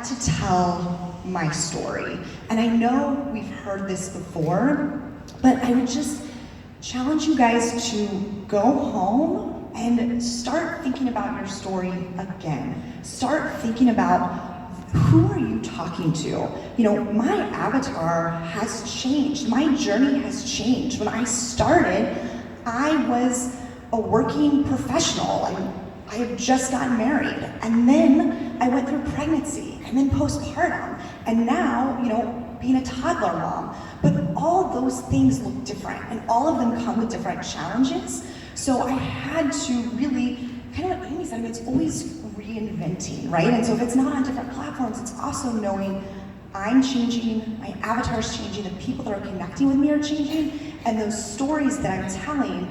to tell my story. And I know we've heard this before, but I would just challenge you guys to go home and start thinking about your story again. Start thinking about, who are you talking to? You know, my avatar has changed. My journey has changed. When I started, I was a working professional, and I had just gotten married. And then I went through pregnancy, and then postpartum, and now, you know, being a toddler mom. But all those things look different, and all of them come with different challenges. So I had to really, kind of what Amy said, I mean, it's always reinventing, right? And so if it's not on different platforms, it's also knowing I'm changing, my avatar's changing, the people that are connecting with me are changing, and those stories that I'm telling,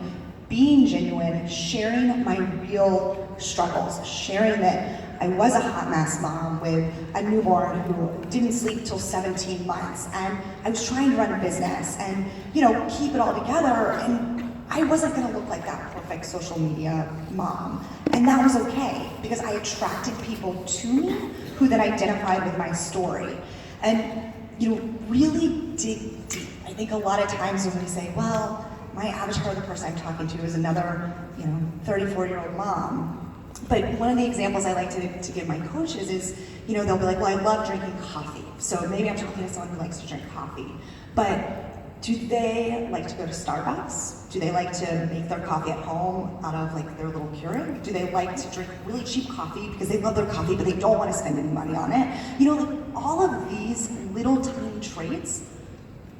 being genuine, sharing my real struggles, sharing that I was a hot mess mom with a newborn who didn't sleep till 17 months, and I was trying to run a business and, you know, keep it all together, and I wasn't gonna look like that perfect social media mom. And that was okay, because I attracted people to me who then identified with my story. And, you know, really dig deep. I think a lot of times when we say, well, my avatar, the person I'm talking to, is another, you know, 34-year-old mom. But one of the examples I like to give my coaches is, you know, they'll be like, well, I love drinking coffee. So maybe I'm talking to someone who likes to drink coffee. But do they like to go to Starbucks? Do they like to make their coffee at home out of like their little Keurig? Do they like to drink really cheap coffee because they love their coffee but they don't want to spend any money on it? You know, like all of these little tiny traits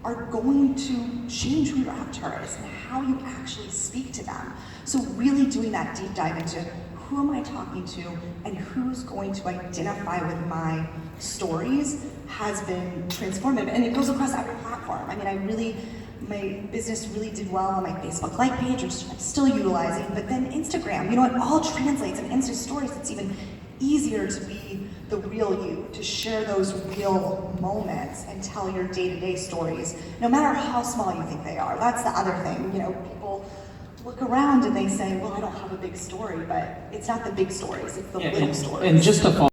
are going to change who your avatar is and how you actually speak to them. So really doing that deep dive into who am I talking to and who's going to identify with my stories has been transformative, and it goes across every platform. I mean, my business really did well on my Facebook like page, which I'm still utilizing, but then Instagram, you know, it all translates, and Insta stories, it's even easier to be the real you, to share those real moments and tell your day-to-day stories, no matter how small you think they are. That's the other thing, you know, people look around and they say, well, I don't have a big story, but it's not the big stories, it's the little stories. And just to follow